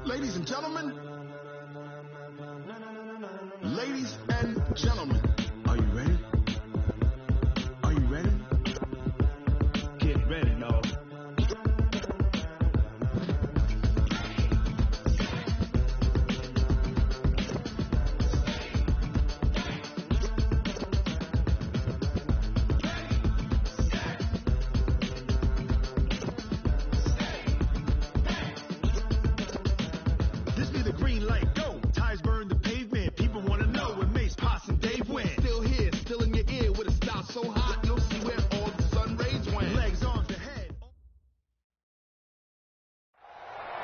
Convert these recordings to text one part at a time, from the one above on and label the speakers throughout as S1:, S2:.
S1: Ladies and gentlemen, are you ready? Are you ready? Get ready, no. This be the green light, go. Tires burn the pavement. People want to know where Mace, Potts, and Dave went. Still here, still in your ear with a style so hot, you'll see where all the sun rays went. Legs, arms, the head.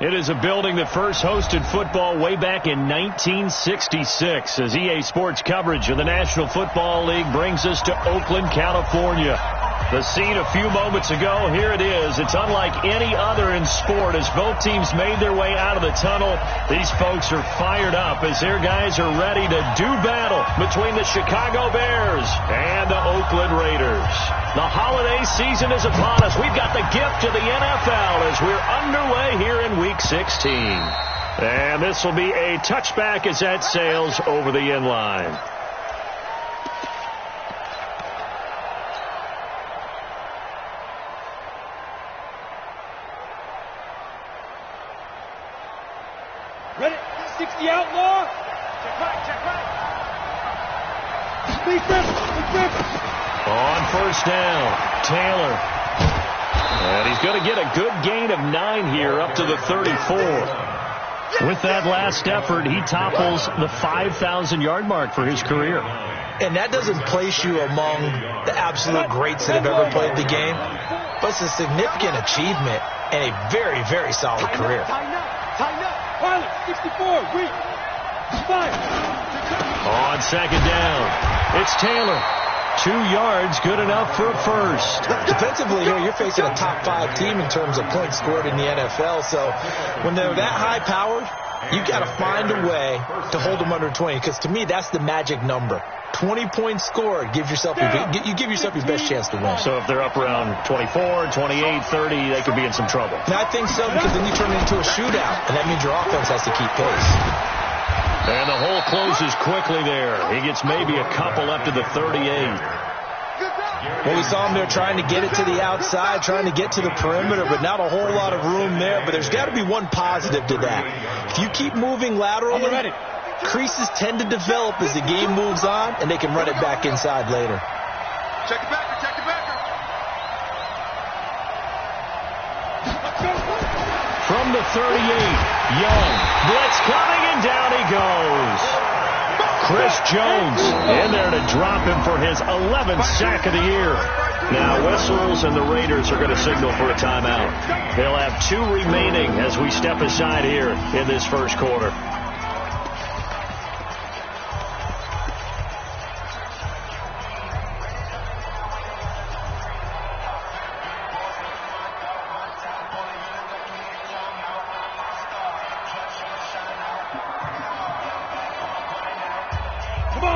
S2: It is a building that first hosted football way back in 1966 as EA Sports coverage of the National Football League brings us to Oakland, California. The scene a few moments ago, here it is. It's unlike any other in sport as both teams made their way out of the tunnel. These folks are fired up as their guys are ready to do battle between the Chicago Bears and the Oakland Raiders. The holiday season is upon us. We've got the gift of the NFL as we're underway here in Week 16. And this will be a touchback as that sails over the end line.
S3: Ready? 60 outlaw. Check right. Big rip.
S2: On first down, Taylor. And he's going to get a good gain of 9 here up to the 34. With that last effort, he topples the 5,000-yard mark for his career.
S4: And that doesn't place you among the absolute greats that have ever played the game, but it's a significant achievement and a very, very solid career.
S3: Tighten up. Pilot, 64, reach. Fire.
S2: On second down, it's Taylor. 2 yards, good enough for a first.
S4: Defensively here, you're facing a top 5 team in terms of points scored in the NFL. So when they're that high-powered, you've got to find a way to hold them under 20. Because to me, that's the magic number. 20 points scored, you give yourself your best chance to win.
S2: So if they're up around 24, 28, 30, they could be in some trouble.
S4: And I think so, because then you turn it into a shootout, and that means your offense has to keep pace.
S2: And the hole closes quickly there. He gets maybe a couple up to the 38.
S4: Well, we saw him there trying to get it to the outside, trying to get to the perimeter, but not a whole lot of room there. But there's got to be one positive to that. If you keep moving laterally, creases tend to develop as the game moves on, and they can run it back inside later.
S1: Check the backer.
S2: From the 38, Young. Blitz coming, and down he goes. Chris Jones in there to drop him for his 11th sack of the year. Now whistles, and the Raiders are going to signal for a timeout. They'll have 2 remaining as we step aside here in this first quarter.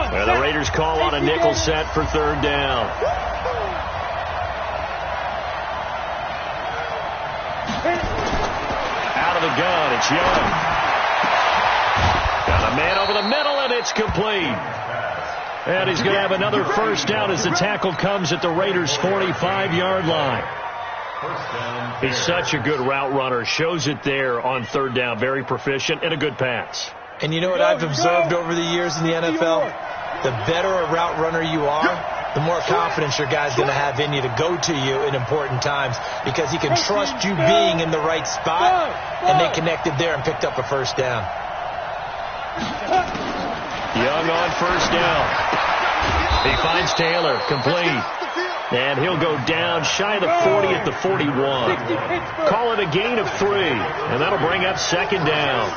S2: And the Raiders call on a nickel set for third down. Out of the gun, it's Young. Got a man over the middle, and it's complete. And he's going to have another first down as the tackle comes at the Raiders' 45-yard line. He's such a good route runner. Shows it there on third down. Very proficient and a good pass.
S4: And you know what I've observed over the years in the NFL? The better a route runner you are, the more confidence your guy's going to have in you to go to you in important times, because he can trust you being in the right spot, and they connected there and picked up a first down.
S2: Young on first down. He finds Taylor, complete. And he'll go down shy of the 40 at the 41. Call it a gain of 3, and that'll bring up second down.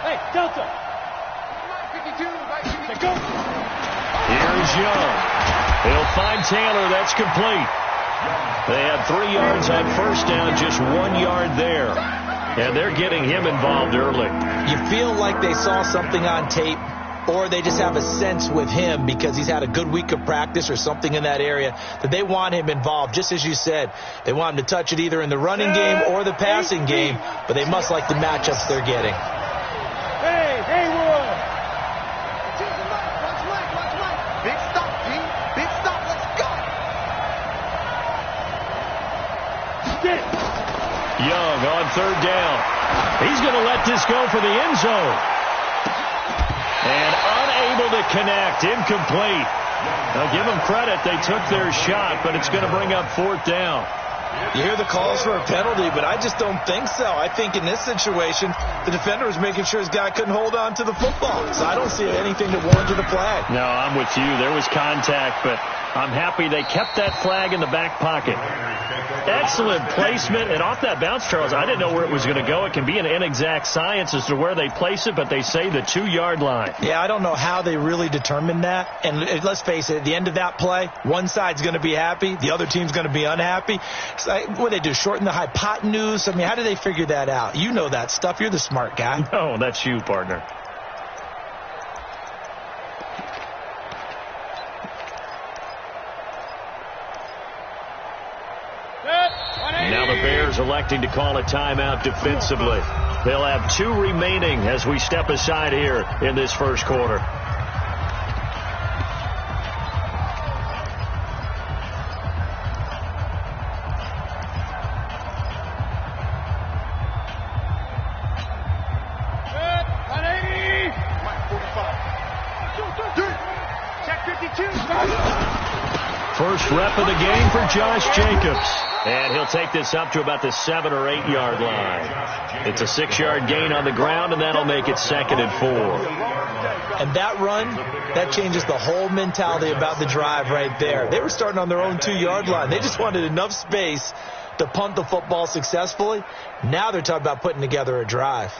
S3: Hey, Delta.
S2: Here's Young. He'll find Taylor. That's complete. They had 3 yards on first down, just 1 yard there. And they're getting him involved early.
S4: You feel like they saw something on tape or they just have a sense with him because he's had a good week of practice or something in that area that they want him involved. Just as you said, they want him to touch it either in the running game or the passing game, but they must like the matchups they're getting.
S3: Hey, Haywood!
S1: Big stop, G. Big stop. Let's go.
S2: Young on third down. He's going to let this go for the end zone. And unable to connect. Incomplete. Now give them credit. They took their shot, but it's going to bring up fourth down.
S4: You hear the calls for a penalty, but I just don't think so. I think in this situation, the defender was making sure his guy couldn't hold on to the football. So I don't see anything that warranted a flag.
S2: No, I'm with you. There was contact, but I'm happy they kept that flag in the back pocket. Excellent placement, and off that bounce, Charles, I didn't know where it was going to go. It can be an inexact science as to where they place it, but they say the 2-yard line.
S4: Yeah, I don't know how they really determined that. And let's face it, at the end of that play, one side's going to be happy, the other team's going to be unhappy. So what do they do, shorten the hypotenuse? I mean, how do they figure that out? You know that stuff. You're the smart guy.
S2: No, that's you, partner. Now the Bears electing to call a timeout defensively. They'll have 2 remaining as we step aside here in this first quarter. First rep of the game for Josh Jacobs. And he'll take this up to about the 7 or 8 yard line. It's a 6-yard gain on the ground, and that'll make it 2nd and 4.
S4: And that run, that changes the whole mentality about the drive right there. They were starting on their own 2-yard line. They just wanted enough space to punt the football successfully. Now they're talking about putting together a drive.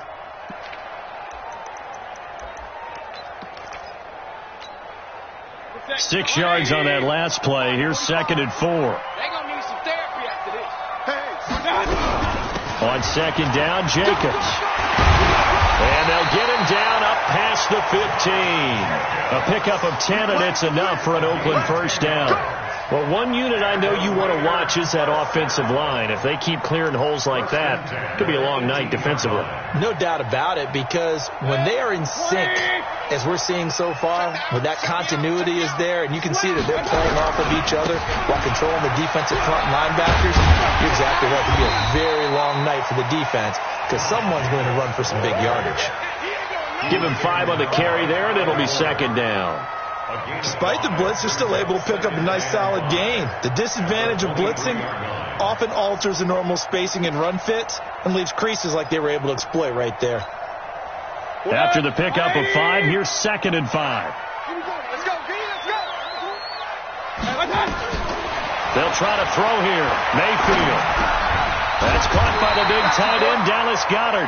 S2: Six yards on that last play. Here's 2nd and 4.
S3: They're going to need some therapy after this.
S2: On 2nd down, Jacobs. And they'll get him down up past the 15. A pickup of 10, and it's enough for an Oakland first down. Well, one unit I know you want to watch is that offensive line. If they keep clearing holes like that, it could be a long night defensively.
S4: No doubt about it, because when they are in sync, as we're seeing so far, when that continuity is there, and you can see that they're playing off of each other while controlling the defensive front linebackers, you're exactly right. It could be a very long night for the defense, because someone's going to run for some big yardage.
S2: Give him 5 on the carry there, and it'll be 2nd down.
S4: Despite the blitz, they're still able to pick up a nice solid gain. The disadvantage of blitzing often alters the normal spacing and run fits and leaves creases like they were able to exploit right there.
S2: After the pickup of 5, here's 2nd and 5.
S3: Let's go, B, let's go.
S2: They'll try to throw here. Mayfield. That's caught by the big tight end, Dallas Goedert.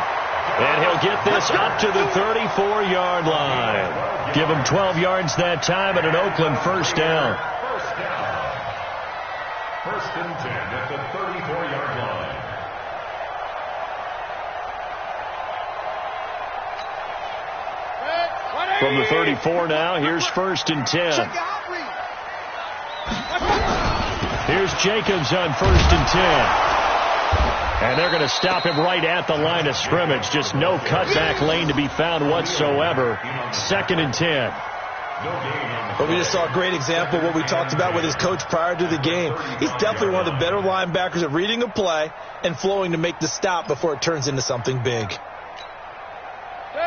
S2: And he'll get this up to the 34-yard line. Give him 12 yards that time and an Oakland first down.
S5: First and 10 at the 34-yard line.
S2: From the 34 now, here's 1st and 10. Here's Jacobs on 1st and 10. And they're going to stop him right at the line of scrimmage. Just no cutback lane to be found whatsoever. 2nd and 10.
S4: But we just saw a great example of what we talked about with his coach prior to the game. He's definitely one of the better linebackers at reading a play and flowing to make the stop before it turns into something big.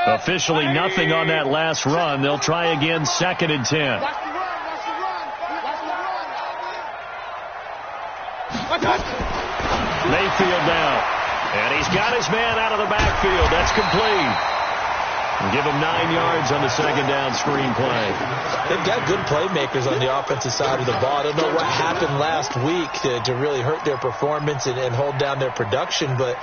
S2: Officially nothing on that last run. They'll try again, 2nd and 10. Mayfield now. And he's got his man out of the backfield. That's complete. And give him 9 yards on the 2nd down screen play.
S4: They've got good playmakers on the offensive side of the ball. I don't know what happened last week to really hurt their performance and hold down their production, but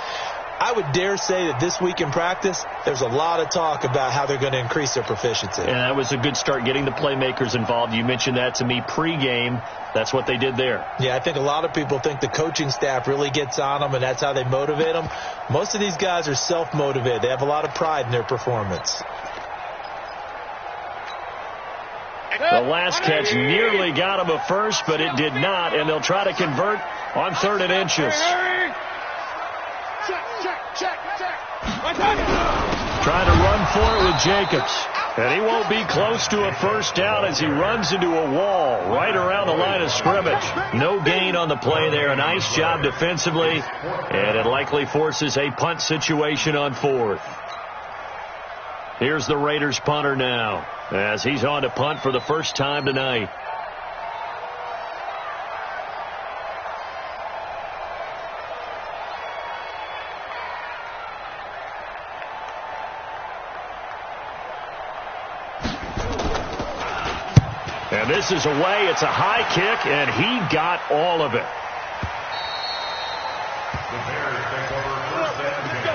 S4: I would dare say that this week in practice, there's a lot of talk about how they're going to increase their proficiency.
S2: And that was a good start, getting the playmakers involved. You mentioned that to me pregame. That's what they did there.
S4: Yeah, I think a lot of people think the coaching staff really gets on them, and that's how they motivate them. Most of these guys are self-motivated. They have a lot of pride in their performance.
S2: The last catch nearly got him a first, but it did not, and they'll try to convert on 3rd and inches.
S3: Check.
S2: Trying to run for it with Jacobs. And he won't be close to a first down as he runs into a wall right around the line of scrimmage. No gain on the play there. A nice job defensively, and it likely forces a punt situation on 4th. Here's the Raiders punter now as he's on to punt for the first time tonight. And this is away. It's a high kick, and he got all of it.
S5: The Bears take over first and 10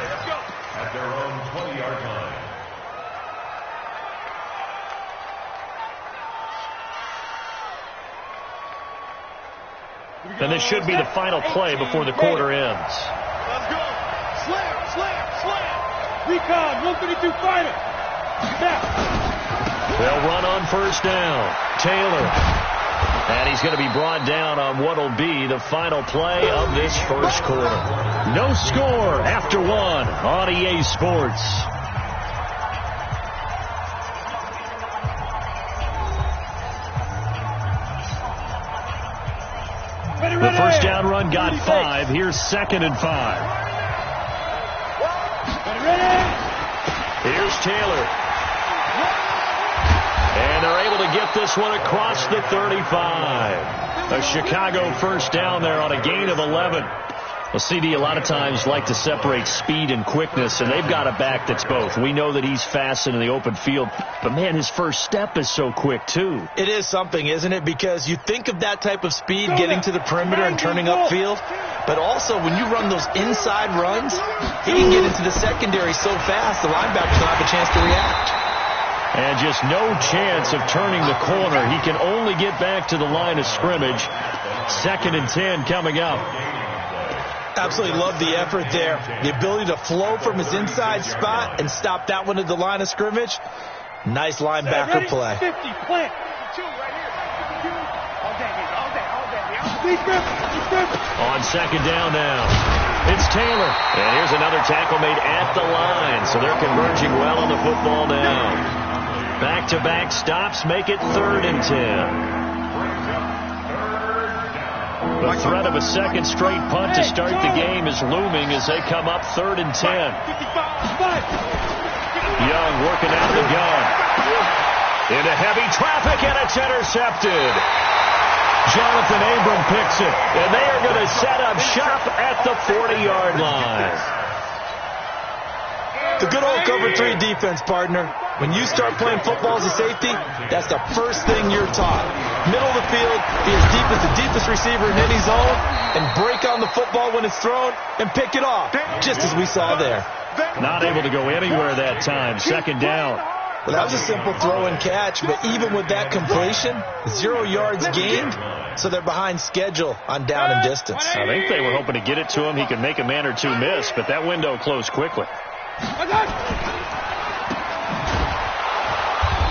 S5: at their own 20-yard line.
S2: And this should be the final play before the quarter ends.
S3: Let's go. Slam. Recon, 132 fighter. Snap.
S2: They'll run on first down. Taylor. And he's going to be brought down on what will be the final play of this first quarter. No score after 1 on EA Sports. The first down run got 5. Here's 2nd and 5. Here's Taylor. And they're able to get this one across the 35. A Chicago first down there on a gain of 11. Well, CD a lot of times like to separate speed and quickness, and they've got a back that's both. We know that he's fast in the open field, but, man, his first step is so quick, too.
S4: It is something, isn't it? Because you think of that type of speed getting to the perimeter and turning upfield, but also when you run those inside runs, he can get into the secondary so fast the linebackers don't have a chance to react.
S2: And just no chance of turning the corner. He can only get back to the line of scrimmage. 2nd and 10 coming up.
S4: Absolutely love the effort there. The ability to flow from his inside spot and stop that one at the line of scrimmage. Nice linebacker play.
S3: 50, plant. 52 right here.
S2: On 2nd down now. It's Taylor. And here's another tackle made at the line. So they're converging well on the football now. Back-to-back stops make it 3rd and 10. The threat of a second straight punt to start the game is looming as they come up 3rd and 10. Young working out of the gun. Into heavy traffic, and it's intercepted. Jonathan Abram picks it, and they are going to set up shop at the 40-yard line.
S4: The good old cover 3 defense, partner. When you start playing football as a safety, that's the first thing you're taught. Middle of the field, be as deep as the deepest receiver in any zone, and break on the football when it's thrown and pick it off, just as we saw there.
S2: Not able to go anywhere that time. 2nd down.
S4: Well, that was a simple throw and catch, but even with that completion, 0 yards gained, so they're behind schedule on down and distance.
S2: I think they were hoping to get it to him. He could make a man or two miss, but that window closed quickly.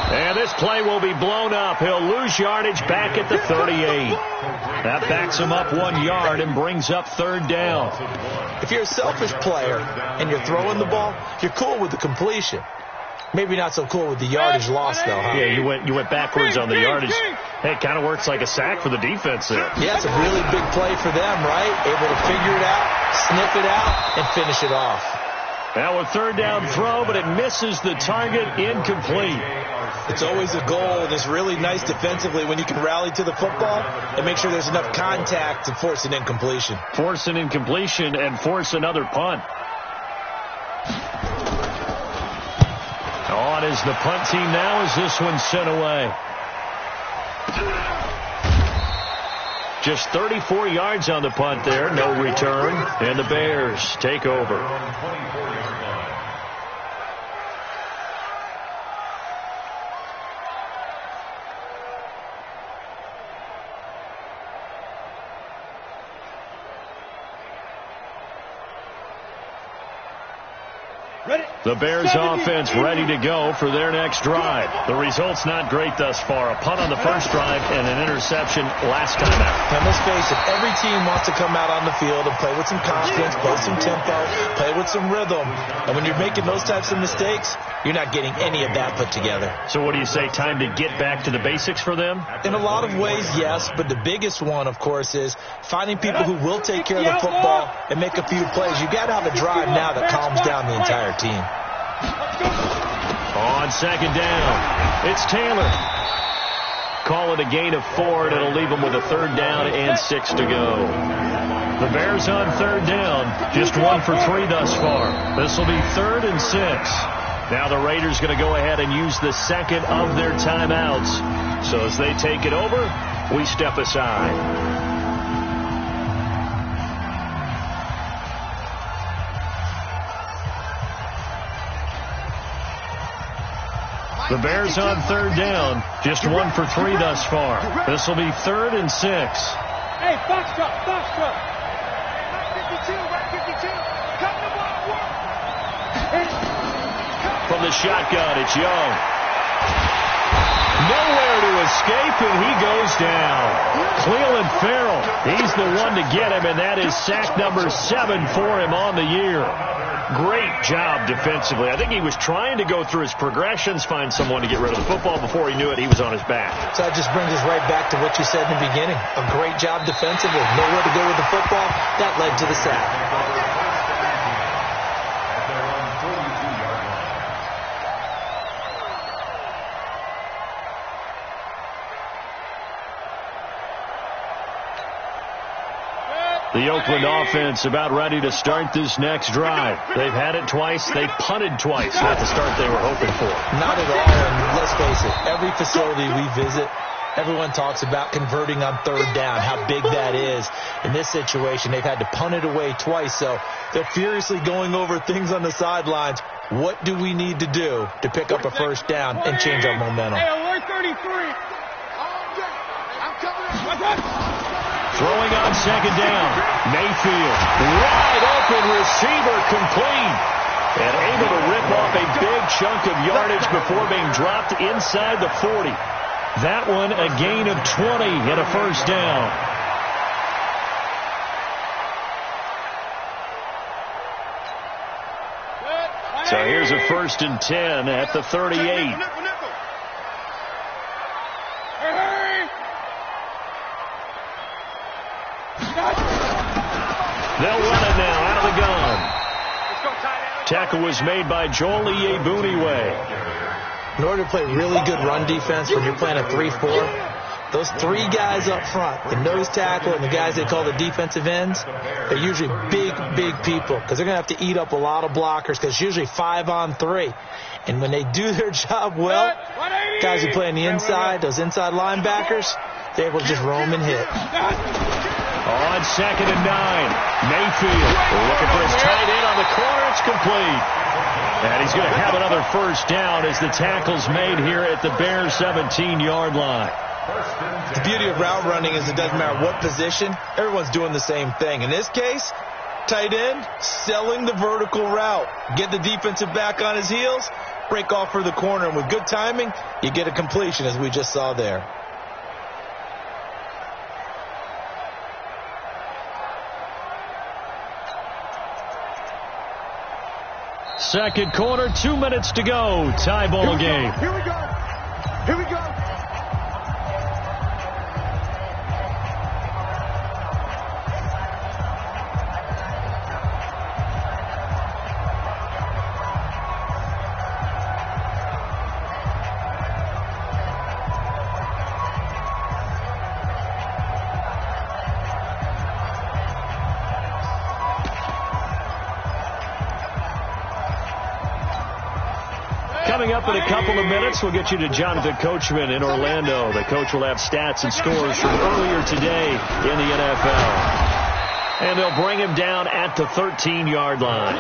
S2: And this play will be blown up. He'll lose yardage back at the 38. That backs him up 1 yard and brings up 3rd down.
S4: If you're a selfish player and you're throwing the ball, you're cool with the completion. Maybe not so cool with the yardage loss, though, huh?
S2: Yeah, you went backwards on the yardage. Hey, it kind of works like a sack for the defense there.
S4: Yeah, it's a really big play for them, right? Able to figure it out, sniff it out, and finish it off.
S2: Now a 3rd down throw, but it misses the target, incomplete.
S4: It's always a goal, and it's really nice defensively when you can rally to the football and make sure there's enough contact to force an incompletion.
S2: Force an incompletion and force another punt. On is the punt team now as this one's sent away. Just 34 yards on the punt there, no return, and the Bears take over. The Bears offense ready to go for their next drive. The result's not great thus far. A punt on the first drive and an interception last time out.
S4: And let's face it, every team wants to come out on the field and play with some confidence, play some tempo, play with some rhythm. And when you're making those types of mistakes, you're not getting any of that put together.
S2: So what do you say, time to get back to the basics for them?
S4: In a lot of ways, yes, but the biggest one, of course, is finding people who will take care of the football and make a few plays. You got to have a drive now that calms down the entire team.
S2: On second down, it's Taylor. Call it a gain of 4, and it'll leave them with a third down and 6 to go. The Bears on third down, just 1 for 3 thus far. This will be 3rd and 6. Now the Raiders going to go ahead and use the second of their timeouts. So as they take it over, we step aside. The Bears on third down, just 1 for 3 thus far. This will be 3rd and 6.
S3: Hey, box drop. Back 52, cut the ball,
S2: From the shotgun, it's Young. Nowhere to escape, and he goes down. Cleveland Farrell, he's the one to get him, and that is sack number 7 for him on the year. Great job defensively. I think he was trying to go through his progressions, find someone to get rid of the football. Before he knew it, he was on his back.
S4: So that just brings us right back to what you said in the beginning. A great job defensively. Nowhere to go with the football. That led to the sack.
S2: The Oakland offense about ready to start this next drive. They've had it twice. They punted twice. Not the start they were hoping for.
S4: Not at all. And let's face it, every facility we visit, everyone talks about converting on third down, how big that is. In this situation, they've had to punt it away twice, so they're furiously going over things on the sidelines. What do we need to do to pick up a first down and change our momentum?
S3: Hey, alert 33.
S2: Throwing on second down. Mayfield. Wide open receiver complete. And able to rip off a big chunk of yardage before being dropped inside the 40. That one a gain of 20 and a first down. So here's a 1st and 10 at the 38. They'll run it now out of the gun. Tackle was made by Joel Iyiegbuniwe.
S4: In order to play really good run defense when you're playing a 3-4, those 3 guys up front, the nose tackle and the guys they call the defensive ends, they're usually big people because they're going to have to eat up a lot of blockers because it's usually 5-on-3. And when they do their job well, guys who play on the inside, those inside linebackers, they're able to just roam and hit.
S2: On 2nd and 9, Mayfield looking for his tight end on the corner. It's complete. And he's going to have another first down as the tackle's made here at the Bears 17-yard line.
S4: The beauty of route running is it doesn't matter what position, everyone's doing the same thing. In this case, tight end, selling the vertical route. Get the defensive back on his heels, break off for the corner, and with good timing, you get a completion as we just saw there.
S2: Second quarter, 2 minutes to go. Tie ball game.
S3: Here we go.
S2: Coming up in a couple of minutes, we'll get you to Jonathan Coachman in Orlando. The coach will have stats and scores from earlier today in the NFL. And they'll bring him down at the 13-yard line.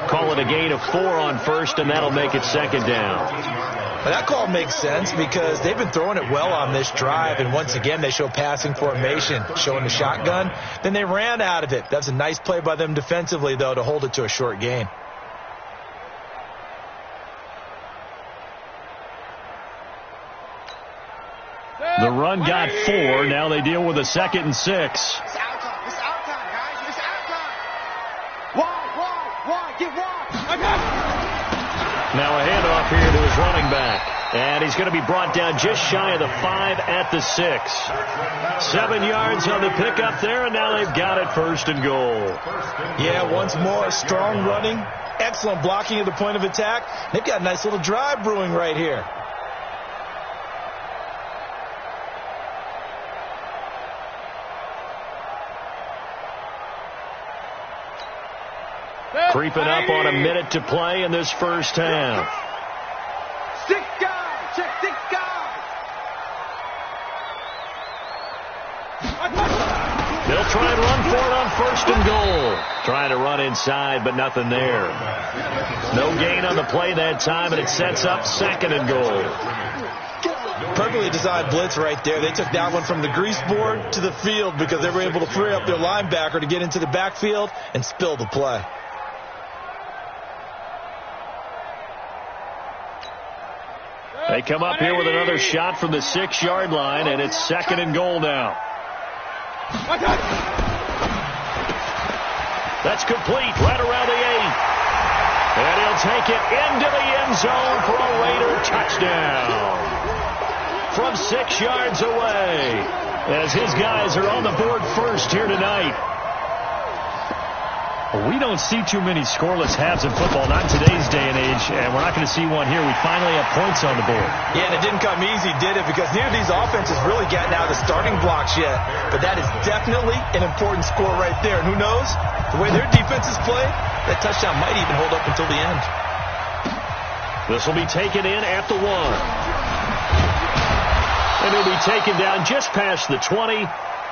S2: Call it a gain of 4 on first, and that'll make it second down.
S4: Well, that call makes sense because they've been throwing it well on this drive, and once again they show passing formation, showing the shotgun. Then they ran out of it. That's a nice play by them defensively, though, to hold it to a short gain.
S2: The run got 4. Now they deal with a 2nd and 6.
S3: It's out time. It's out time, guys. It's out time. Wide. Get wide. I got it.
S2: Now a handoff here to his running back. And he's going to be brought down just shy of the 5 at the 6. 7 yards on the pickup there, and now they've got it 1st and goal.
S4: Yeah, once more, strong running, excellent blocking at the point of attack. They've got a nice little drive brewing right here.
S2: Creeping up on a minute to play in this first half.
S3: 6 guys. Check 6 guys.
S2: They'll try and run for it on 1st and goal. Trying to run inside, but nothing there. No gain on the play that time, and it sets up 2nd and goal.
S4: Perfectly designed blitz right there. They took that one from the grease board to the field because they were able to free up their linebacker to get into the backfield and spill the play.
S2: They come up here with another shot from the 6-yard line, and it's 2nd and goal now. That's complete right around the 8. And he'll take it into the end zone for a Raider touchdown. From 6 yards away, as his guys are on the board first here tonight. We don't see too many scoreless halves in football, not in today's day and age, and we're not going to see one here. We finally have points on the board.
S4: Yeah, and it didn't come easy, did it? Because neither of these offenses really gotten out of the starting blocks yet. But that is definitely an important score right there. And who knows? The way their defenses play, that touchdown might even hold up until the end.
S2: This will be taken in at the 1. And it'll be taken down just past the 20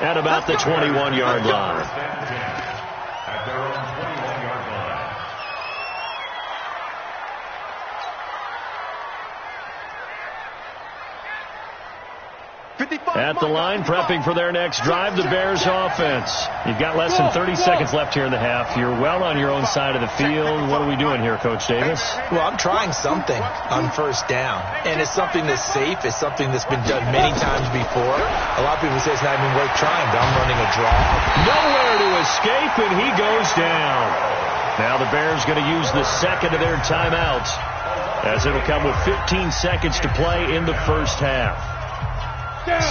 S2: at about the 21-yard line.
S5: At their own 21-yard line.
S2: At the line, prepping for their next drive, the Bears offense. You've got less than 30 seconds left here in the half. You're well on your own side of the field. What are we doing here, Coach Davis?
S4: Well, I'm trying something on 1st down. And it's something that's safe. It's something that's been done many times before. A lot of people say it's not even worth trying, but I'm running a draw.
S2: Nowhere to escape, and he goes down. Now the Bears going to use the 2nd of their timeouts, as it'll come with 15 seconds to play in the first half.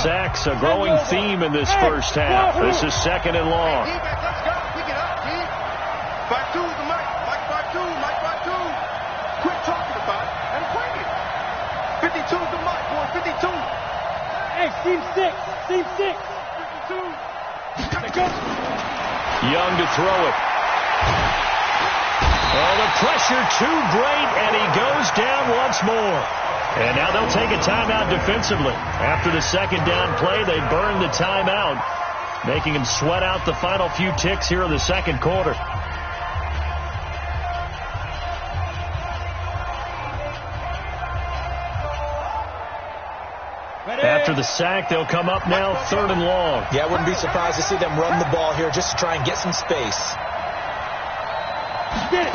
S2: Sacks, a growing theme in this first half. This is 2nd and long.
S3: Let's go. Pick it up, G. 5-2 is the mic. Mike 5-2. Mike 5-2. Quit talking about it and play it. 52 is the mic, boy. 52. Hey, team 6. Team 6. 52. Let's go.
S2: Young to throw it. Oh, the pressure too great, and he goes down once more. And now they'll take a timeout defensively. After the 2nd down play, they burn the timeout, making him sweat out the final few ticks here in the 2nd quarter. After the sack, they'll come up now 3rd and long.
S4: Yeah, I wouldn't be surprised to see them run the ball here just to try and get some space.
S3: Get it.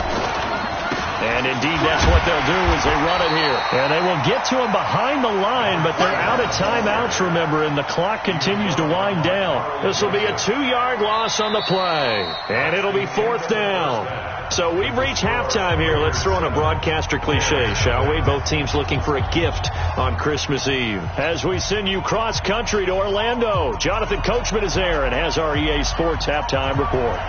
S2: And indeed, that's what they'll do is they run it here. And they will get to him behind the line, but they're out of timeouts, remember, and the clock continues to wind down. This will be a 2-yard loss on the play. And it'll be 4th down. So we've reached halftime here. Let's throw in a broadcaster cliche, shall we? Both teams looking for a gift on Christmas Eve. As we send you cross-country to Orlando, Jonathan Coachman is there and has our EA Sports halftime report.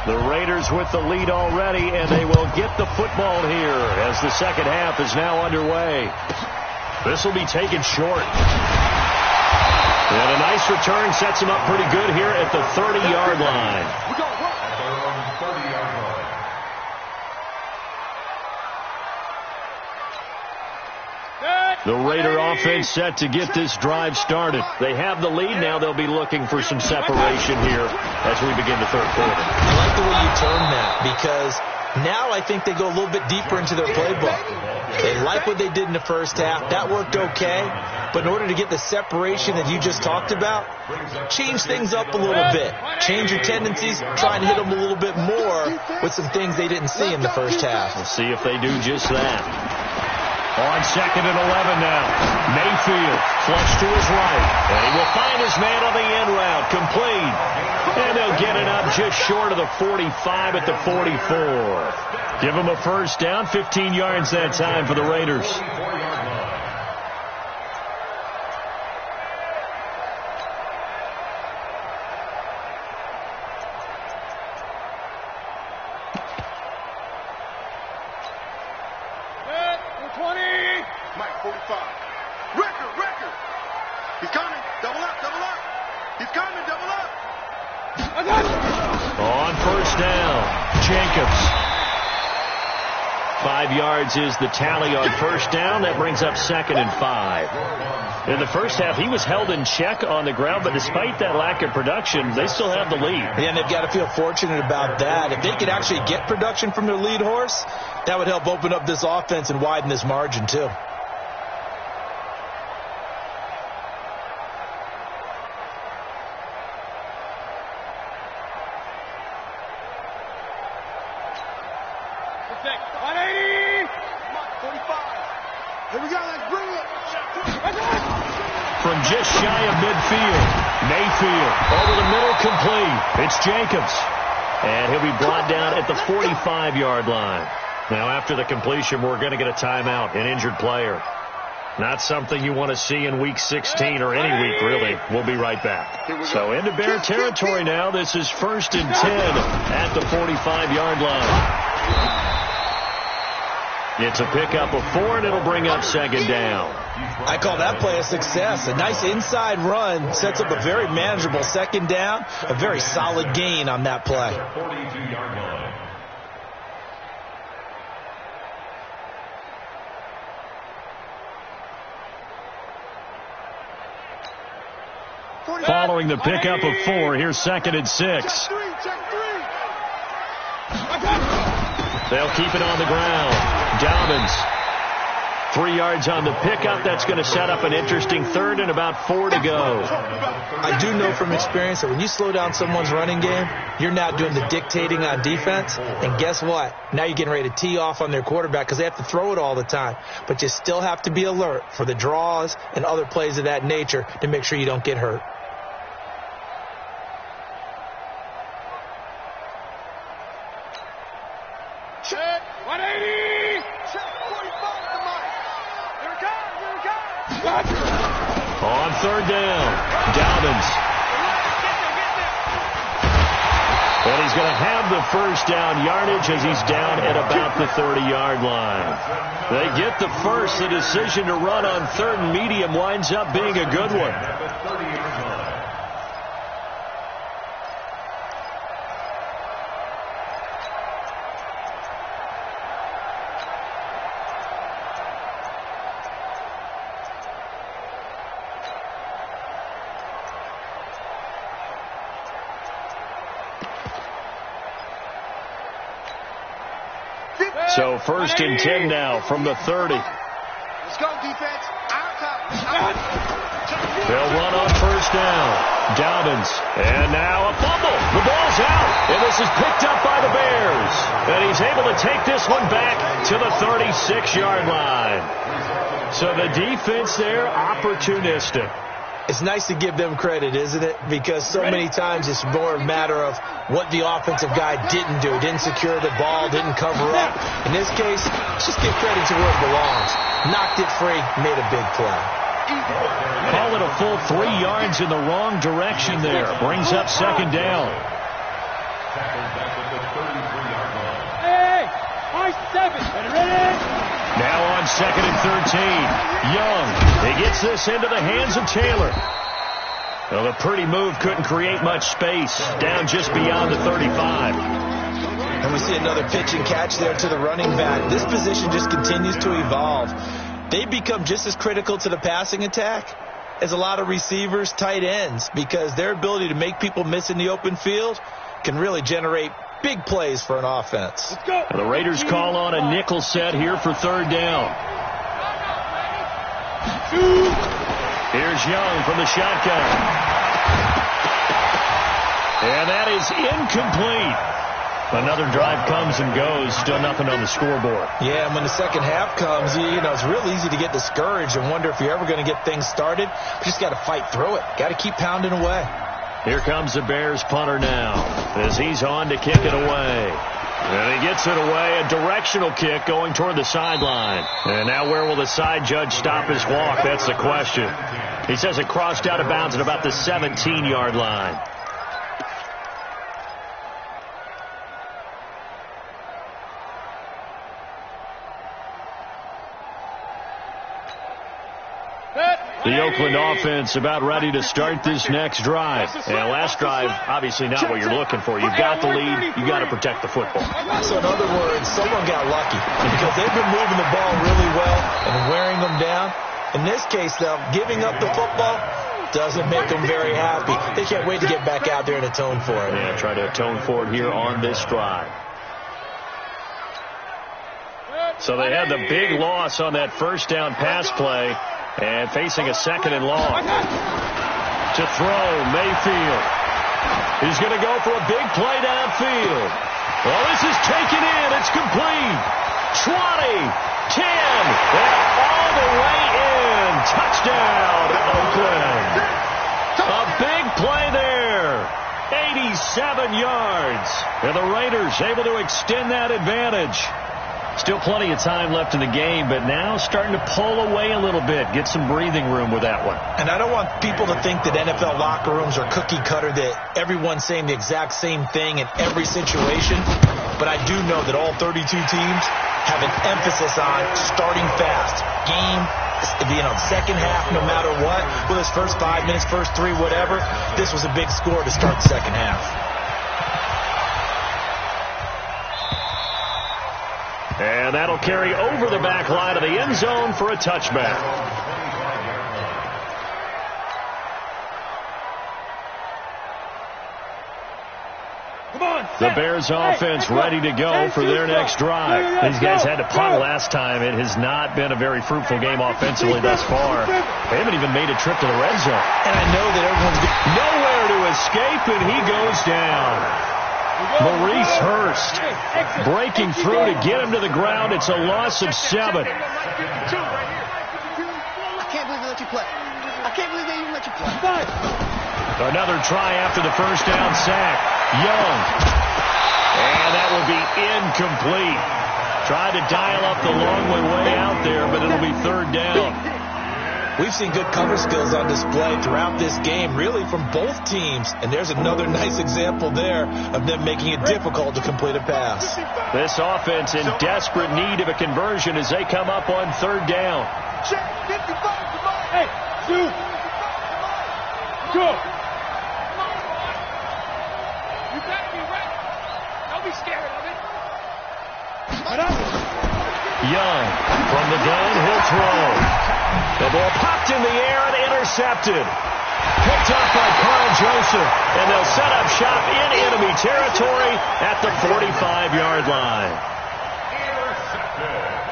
S2: The Raiders with the lead already, and they will get the football here as the 2nd half is now underway. This will be taken short. And a nice return sets him up pretty good here at the 30-yard line.
S5: At their own 30-yard line.
S2: The Raider offense set to get this drive started. They have the lead. Now they'll be looking for some separation here as we begin the 3rd quarter.
S4: I like the way you term that because now I think they go a little bit deeper into their playbook. They like what they did in the first half. That worked okay. But in order to get the separation that you just talked about, change things up a little bit. Change your tendencies. Try and hit them a little bit more with some things they didn't see in the first half.
S2: We'll see if they do just that. On 2nd and 11 now. Mayfield flush to his right. And he will find his man on the end route. Complete. And they'll get it up just short of the 45 at the 44. Give him a first down. 15 yards that time for the Raiders. On first down, Jacobs. 5 yards is the tally on first down. That brings up 2nd and 5. In the first half, he was held in check on the ground, but despite that lack of production, they still have the lead.
S4: Yeah, and they've got to feel fortunate about that. If they could actually get production from their lead horse, that would help open up this offense and widen this margin, too.
S2: From just shy of midfield, Mayfield over the middle, complete. It's Jacobs. And he'll be brought down at the 45-yard line. Now, after the completion, we're going to get a timeout, an injured player. Not something you want to see in Week 16 or any week, really. We'll be right back. So into Bear territory now. This is 1st and 10 at the 45-yard line. It's a pickup of 4, and it'll bring up 2nd down.
S4: I call that play a success. A nice inside run sets up a very manageable 2nd down. A very solid gain on that play.
S5: 42-yard line.
S2: Following the pickup of 4, here's 2nd and 6. They'll keep it on the ground. Dobbins, 3 yards on the pickup. That's going to set up an interesting 3rd and about 4 to go.
S4: I do know from experience that when you slow down someone's running game, you're now doing the dictating on defense. And guess what? Now you're getting ready to tee off on their quarterback because they have to throw it all the time. But you still have to be alert for the draws and other plays of that nature to make sure you don't get hurt.
S3: Check 180. Check 45 to Mike. Here it comes. Here it comes.
S2: On 3rd down, Dobbins. And he's going to have the first down yardage as he's down at about the 30-yard line. They get the first. The decision to run on 3rd and medium winds up being a good one. So 1st and 10 now from the 30.
S3: Let's go, defense. Out.
S2: They'll run on 1st down. Dobbins. And now a fumble. The ball's out. And this is picked up by the Bears. And he's able to take this one back to the 36-yard line. So the defense there, opportunistic.
S4: It's nice to give them credit, isn't it? Because so many times it's more a matter of what the offensive guy didn't do. Didn't secure the ball, didn't cover up. In this case, let's just give credit to where it belongs. Knocked it free, made a big play.
S2: Call it a full 3 yards in the wrong direction there. Brings up 2nd down.
S3: Hey, high 7.
S2: Now on 2nd and 13. Young. He gets this into the hands of Taylor. Well, the pretty move couldn't create much space. Down just beyond the 35.
S4: And we see another pitch and catch there to the running back. This position just continues to evolve. They become just as critical to the passing attack as a lot of receivers, tight ends, because their ability to make people miss in the open field can really generate big plays for an offense.
S2: The Raiders call on a nickel set here for 3rd down. Here's Young from the shotgun. And that is incomplete. Another drive comes and goes, still nothing on the scoreboard.
S4: Yeah, and when the second half comes, you know, it's real easy to get discouraged and wonder if you're ever going to get things started. You just got to fight through it. Got to keep pounding away.
S2: Here comes the Bears punter now as he's on to kick it away. And he gets it away, a directional kick going toward the sideline. And now where will the side judge stop his walk? That's the question. He says it crossed out of bounds at about the 17-yard line. The Oakland offense about ready to start this next drive. And last drive, obviously not what you're looking for. You've got the lead. You've got to protect the football.
S4: So in other words, someone got lucky because they've been moving the ball really well and wearing them down. In this case, though, giving up the football doesn't make them very happy. They can't wait to get back out there and atone for it.
S2: Yeah, try to atone for it here on this drive. So they had the big loss on that first down pass play. And facing a second and long. To throw, Mayfield. He's going to go for a big play downfield. Well, this is taken in. It's complete. 20, 10, and all the way in. Touchdown, Oakland. A big play there. 87 yards. And the Raiders able to extend that advantage. Still plenty of time left in the game, but now starting to pull away a little bit, get some breathing room with that one.
S4: And I don't want people to think that NFL locker rooms are cookie cutter, that everyone's saying the exact same thing in every situation. But I do know that all 32 teams have an emphasis on starting fast. Second half, no matter what, whether it's first 5 minutes, first 3, whatever, this was a big score to start the second half.
S2: And that'll carry over the back line of the end zone for a touchback. The Bears offense ready to go for their next drive. These guys had to punt last time. It has not been a very fruitful game offensively thus far. They haven't even made a trip to the red zone.
S4: And I know that everyone's
S2: nowhere to escape, and he goes down. Maurice Hurst breaking through to get him to the ground. It's a loss of 7.
S6: I can't believe they let you play. I can't believe they even let you play.
S2: Another try after the first down sack. Young. And that will be incomplete. Tried to dial up the long way out there, but it'll be third down.
S4: We've seen good cover skills on display throughout this game, really from both teams. And there's another nice example there of them making it difficult to complete a pass.
S2: This offense in desperate need of a conversion as they come up on third down.
S3: Hey, go. You got to be ready. Don't be scared of it.
S2: Young from the gun, he'll throw. The ball popped in the air and intercepted. Picked up by Carl Joseph. And they'll set up shop in enemy territory at the 45-yard line.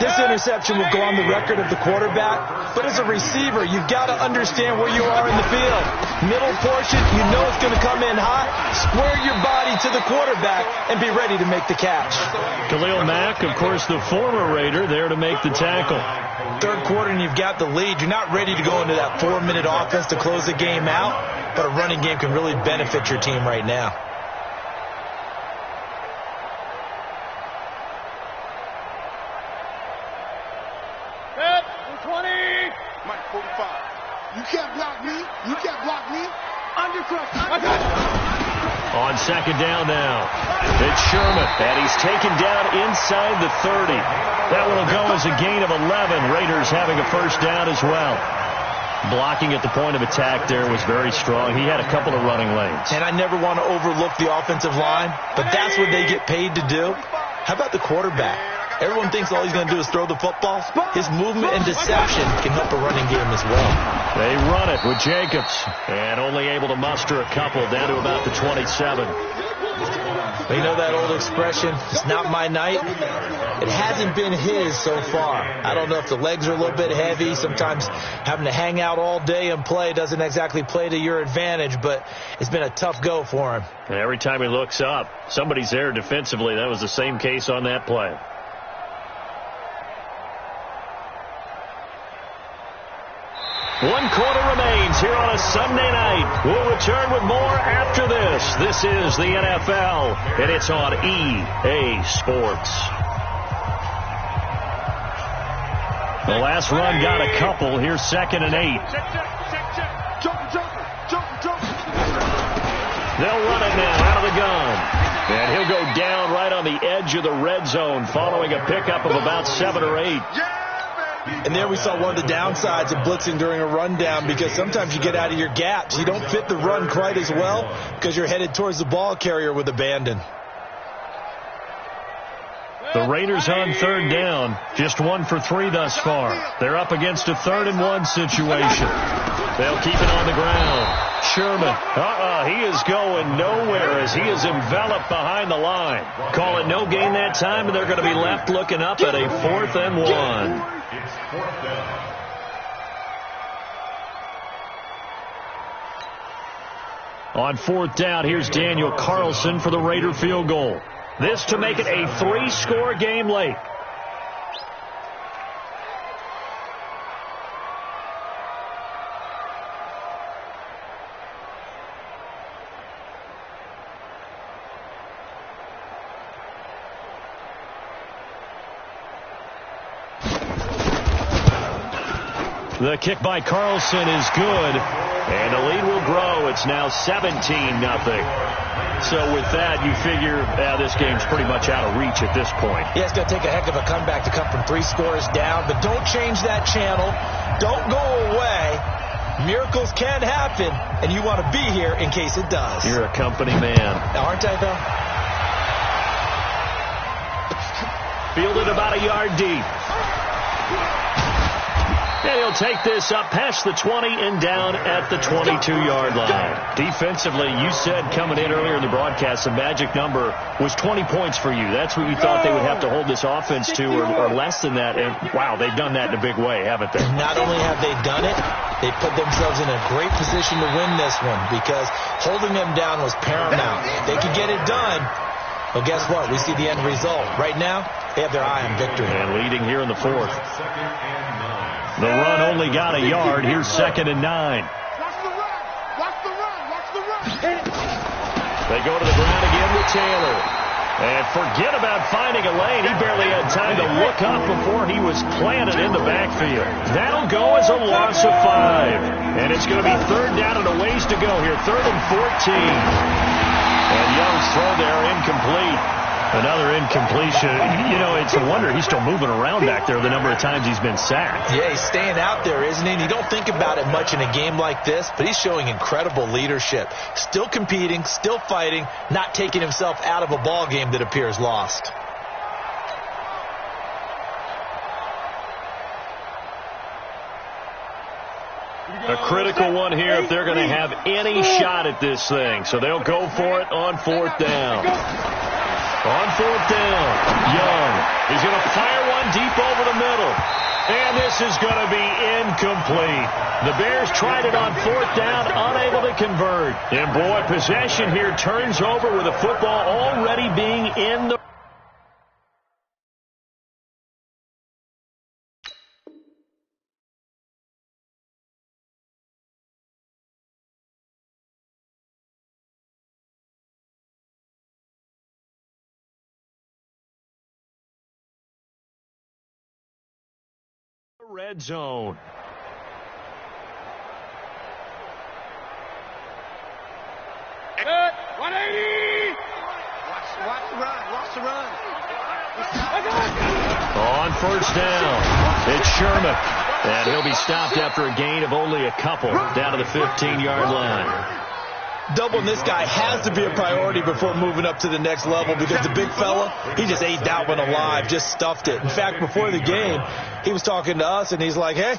S4: This interception will go on the record of the quarterback, but as a receiver, you've got to understand where you are in the field. Middle portion, you know it's going to come in hot. Square your body to the quarterback and be ready to make the catch.
S2: Khalil Mack, of course, the former Raider, there to make the tackle.
S4: Third quarter and you've got the lead. You're not ready to go into that 4-minute offense to close the game out, but a running game can really benefit your team right now.
S3: Mike 45. You can't block me. You can't block me. Undercross.
S2: On second down now, it's Sherman, and he's taken down inside the 30. That one will go as a gain of 11. Raiders having a first down as well. Blocking at the point of attack there was very strong. He had a couple of running lanes.
S4: And I never want to overlook the offensive line, but that's what they get paid to do. How about the quarterback? Everyone thinks all he's going to do is throw the football. His movement and deception can help a running game as well.
S2: They run it with Jacobs, and only able to muster a couple down to about the 27.
S4: Well, you know that old expression, it's not my night? It hasn't been his so far. I don't know if the legs are a little bit heavy. Sometimes having to hang out all day and play doesn't exactly play to your advantage, but it's been a tough go for him.
S2: And every time he looks up, somebody's there defensively. That was the same case on that play. One quarter remains here on a Sunday night. We'll return with more after this. This is the NFL, and it's on EA Sports. The last run got a couple. Here's 2nd and 8. They'll run it now out of the gun. And he'll go down right on the edge of the red zone following a pickup of about 7 or 8.
S4: And there we saw one of the downsides of blitzing during a rundown, because sometimes you get out of your gaps. You don't fit the run quite as well because you're headed towards the ball carrier with abandon.
S2: The Raiders on 3rd down, just 1 for 3 thus far. They're up against a 3rd and 1 situation. They'll keep it on the ground. Sherman, he is going nowhere as he is enveloped behind the line. Call it no gain that time, and they're going to be left looking up at a 4th and 1.
S5: It's 4th down.
S2: On 4th down, here's Daniel Carlson for the Raider field goal. This to make it a 3-score game late. The kick by Carlson is good, and the lead will grow. It's now 17-0. So with that, you figure this game's pretty much out of reach at this point.
S4: Yeah, it's going to take a heck of a comeback to come from 3 scores down, but don't change that channel. Don't go away. Miracles can happen, and you want to be here in case it does.
S2: You're a company man.
S4: Aren't I, though?
S2: Fielded about a yard deep. And he'll take this up past the 20 and down at the 22-yard line. Defensively, you said coming in earlier in the broadcast, the magic number was 20 points for you. That's what we thought they would have to hold this offense to, or less than that. And, wow, they've done that in a big way, haven't they?
S4: Not only have they done it, they put themselves in a great position to win this one, because holding them down was paramount. If they could get it done, well, guess what? We see the end result. Right now, they have their eye on victory.
S2: And leading here in the 4th. The run only got a yard. Here's 2nd and 9.
S3: Watch the run. Watch the run. Watch the run.
S2: They go to the ground again with Taylor. And forget about finding a lane. He barely had time to look up before he was planted in the backfield. That'll go as a loss of 5. And it's going to be 3rd down and a ways to go here. 3rd and 14. And Young's throw there incomplete. Another incompletion. You know, it's a wonder he's still moving around back there the number of times he's been sacked.
S4: Yeah, he's staying out there, isn't he? And you don't think about it much in a game like this, but he's showing incredible leadership. Still competing, still fighting, not taking himself out of a ball game that appears lost.
S2: A critical one here if they're going to have any shot at this thing. So they'll go for it on 4th down. On 4th down, Young. He's going to fire one deep over the middle. And this is going to be incomplete. The Bears tried it on 4th down, unable to convert. And boy, possession here turns over with the football already being in the... red zone.
S3: Good. 180. Watch the run. Watch the run.
S2: On 1st down, it's Sherman. And he'll be stopped after a gain of only a couple down to the 15-yard line.
S4: Doubling this guy has to be a priority before moving up to the next level, because the big fella, he just ate that one alive, just stuffed it. In fact, before the game, he was talking to us, and he's like, hey,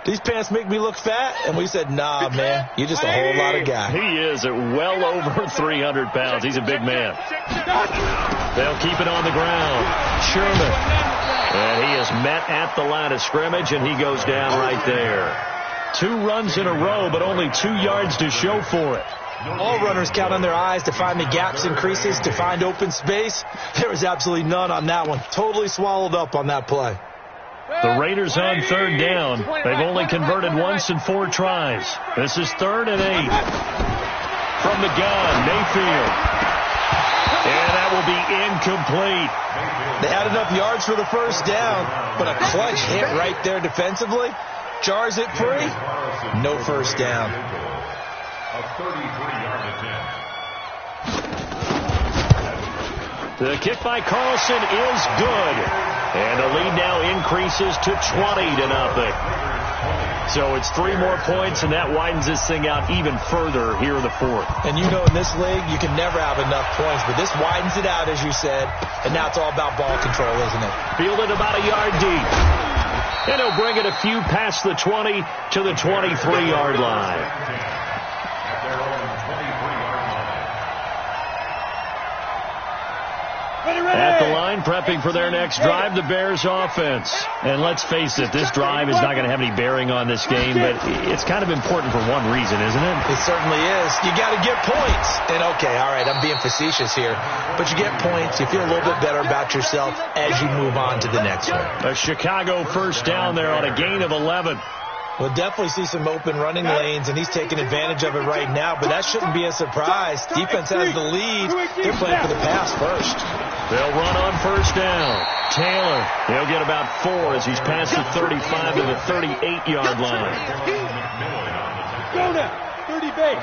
S4: these pants make me look fat? And we said, nah, man, you're just a whole lot of guy.
S2: He is at well over 300 pounds. He's a big man. They'll keep it on the ground. Sherman. And he is met at the line of scrimmage, and he goes down right there. 2 runs in a row, but only 2 yards to show for it.
S4: All runners count on their eyes to find the gaps and creases, to find open space. There was absolutely none on that one. Totally swallowed up on that play.
S2: The Raiders on 3rd down. They've only converted once in 4 tries. This is 3rd and 8. From the gun, Mayfield. And that will be incomplete.
S4: They had enough yards for the first down, but a clutch hit right there defensively. Jars it free. No first down.
S5: A 33-yard attempt.
S2: The kick by Carlson is good. And the lead now increases to 20-0. So it's 3 more points, and that widens this thing out even further here in the 4th.
S4: And you know, in this league, you can never have enough points, but this widens it out, as you said, and now it's all about ball control, isn't it?
S2: Fielded about a yard deep. And he'll bring it a few past the 20 to the 23-yard line.
S5: At their own 23-yard line.
S2: At the line, prepping for their next drive, the Bears offense. And let's face it, this drive is not going to have any bearing on this game, but it's kind of important for one reason, isn't it?
S4: It certainly is. You got to get points. And okay, all right, I'm being facetious here, but you get points, you feel a little bit better about yourself as you move on to the next one.
S2: A Chicago first down there on a gain of 11.
S4: We'll definitely see some open running lanes, and he's taking advantage of it right now, but that shouldn't be a surprise. Defense has the lead. They're playing for the pass first.
S2: They'll run on first down. Taylor, he'll get about 4 as he's past the 35 to the 38-yard line.
S3: Go now, 30 base.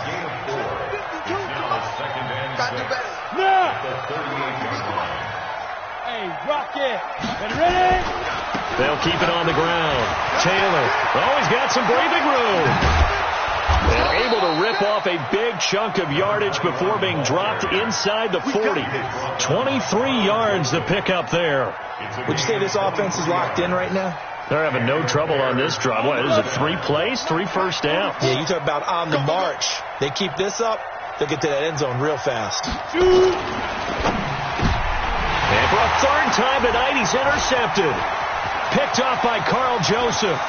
S3: Hey, rock it. Ready?
S2: They'll keep it on the ground. Taylor, he's got some breathing room. And able to rip off a big chunk of yardage before being dropped inside the 40. 23 yards to pick up there.
S4: Would you say this offense is locked in right now?
S2: They're having no trouble on this drive. What is it, 3 plays, 3 first downs?
S4: Yeah, you talk about on the march. They keep this up, they'll get to that end zone real fast.
S2: And for a 3rd time tonight, he's intercepted. Picked off by Carl Joseph.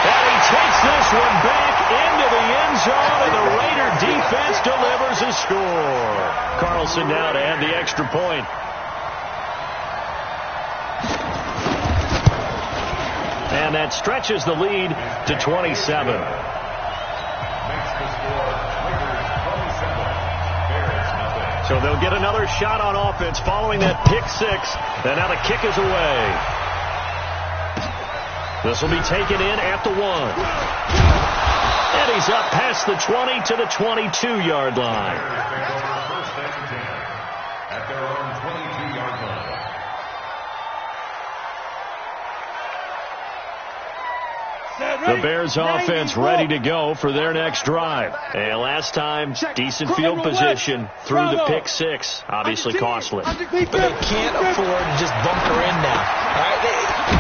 S2: And he takes this one back into the end zone, and the Raider defense delivers a score. Carlson now to add the extra point. And that stretches the lead to 27. So they'll get another shot on offense following that pick 6. And now the kick is away. This will be taken in at the 1. And he's up past the 20 to the 22-yard line.
S5: At their own 22-yard line.
S2: The Bears offense ready to go for their next drive. And last time, decent field position through the pick 6. Obviously costly.
S4: But they can't afford to just bunker in now. All right,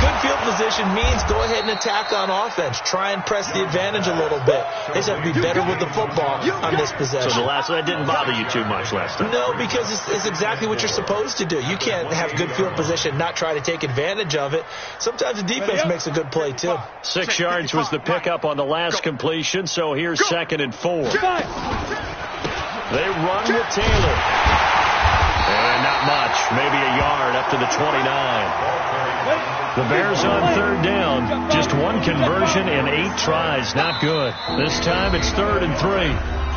S4: good field position means go ahead and attack on offense. Try and press the advantage a little bit. They just have to be better with the football on this possession.
S2: So that didn't bother you too much last time?
S4: No, because it's exactly what you're supposed to do. You can't have good field position, not try to take advantage of it. Sometimes the defense makes a good play, too.
S2: 6 yards was the pickup on the last completion, so here's 2nd and 4. They run with Taylor. And not much, maybe a yard up to the 29. The Bears on 3rd down, just 1 conversion in 8 tries, not good. This time it's 3rd and 3.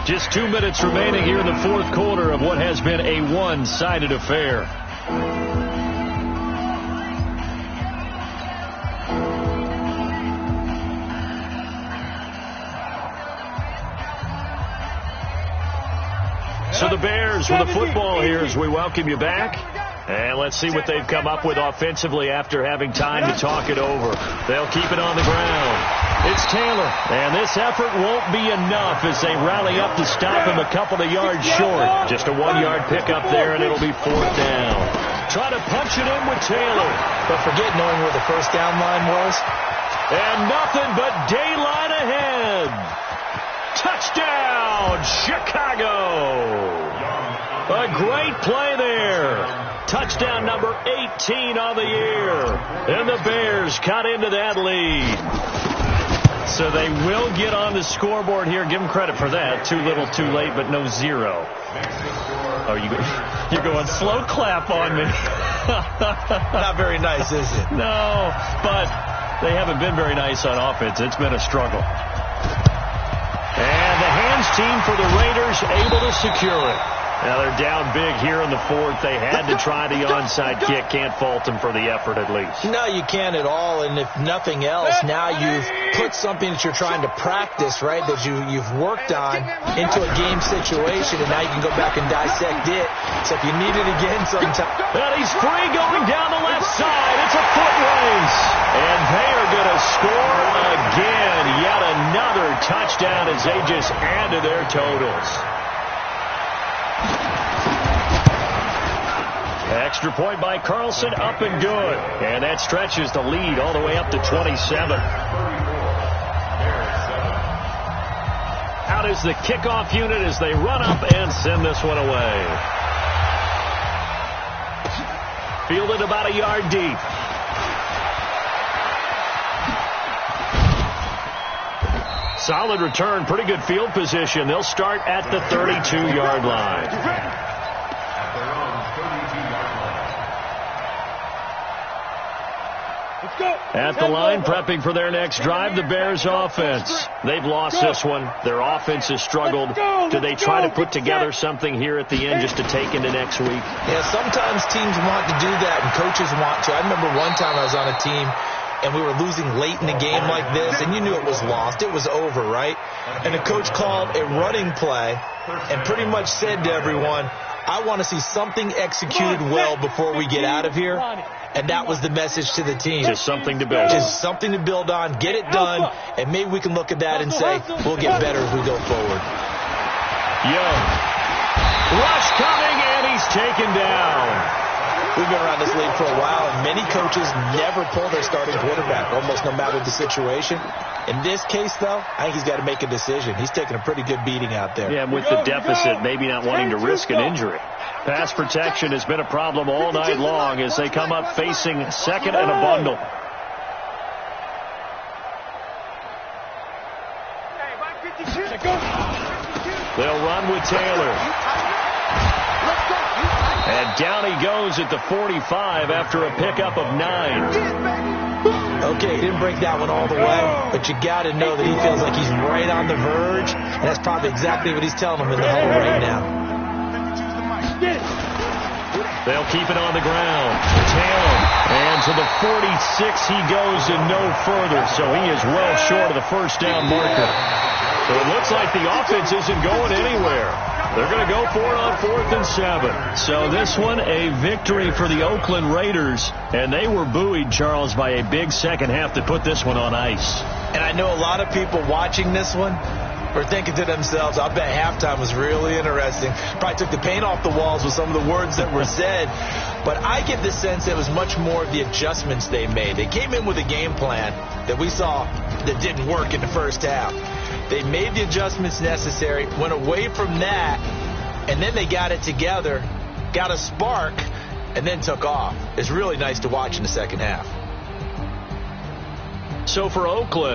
S2: Just 2 minutes remaining here in the 4th quarter of what has been a one-sided affair. So the Bears with the football here as we welcome you back. And let's see what they've come up with offensively after having time to talk it over. They'll keep it on the ground. It's Taylor. And this effort won't be enough as they rally up to stop him a couple of yards short. Just a 1-yard pickup there, and it'll be 4th down. trying to punch it in with Taylor.
S4: But forget knowing where the first down line was.
S2: And nothing but daylight ahead. Touchdown, Chicago. A great play there. Touchdown number 18 on the year. And the Bears cut into that lead. So they will get on the scoreboard here. Give them credit for that. Too little, too late, but no zero. Oh, you're going slow clap on me.
S4: Not very nice, is it?
S2: No, but they haven't been very nice on offense. It's been a struggle. And the hands team for the Raiders able to secure it. Now they're down big here in the fourth. They had to try the onside kick. Can't fault them for the effort at least.
S4: No, you can't at all. And if nothing else, now you've put something that you're trying to practice, right, that you've worked on into a game situation, and now you can go back and dissect it. So if you need it again sometime.
S2: And he's free going down the left side. It's a foot race. And they are going to score again. Yet another touchdown as they just add to their totals. Extra point by Carlson, up and good. And that stretches the lead all the way up to 27. Out is the kickoff unit as they run up and send this one away. Fielded about a yard deep. Solid return, pretty good field position. They'll start at the 32-yard line. At the line, prepping for their next drive, the Bears offense. They've lost this one. Their offense has struggled. Do they try to put together something here at the end just to take into next week?
S4: Yeah, sometimes teams want to do that and coaches want to. I remember one time I was on a team and we were losing late in the game like this, and you knew it was lost. It was over, right? And the coach called a running play and pretty much said to everyone, I want to see something executed well before we get out of here. And that was the message to the team.
S2: Just something to build on.
S4: Just something to build on, get it done, and maybe we can look at that and say, we'll get better as we go forward.
S2: Young. Rush coming, and he's taken down.
S4: We've been around this league for a while, and many coaches never pull their starting quarterback, almost no matter the situation. In this case, though, I think he's got to make a decision. He's taking a pretty good beating out there.
S2: Yeah, with the deficit, maybe not wanting to risk an injury. Pass protection has been a problem all night long as they come up facing second and a bundle. They'll run with Taylor. And down he goes at the 45 after a pickup of 9.
S4: Okay, he didn't break that one all the way, but you got to know that he feels like he's right on the verge, and that's probably exactly what he's telling him in the huddle right now.
S2: They'll keep it on the ground. Taylor. And to the 46 he goes and no further, so he is well short of the first down marker. So it looks like the offense isn't going anywhere. They're going to go for it on 4th and 7. So this one, a victory for the Oakland Raiders. And they were buoyed, Charles, by a big second half that put this one on ice.
S4: And I know a lot of people watching this one were thinking to themselves, I bet halftime was really interesting. Probably took the paint off the walls with some of the words that were said. But I get the sense it was much more of the adjustments they made. They came in with a game plan that we saw that didn't work in the first half. They made the adjustments necessary, went away from that, and then they got it together, got a spark, and then took off. It's really nice to watch in the second half.
S2: So for Oakland,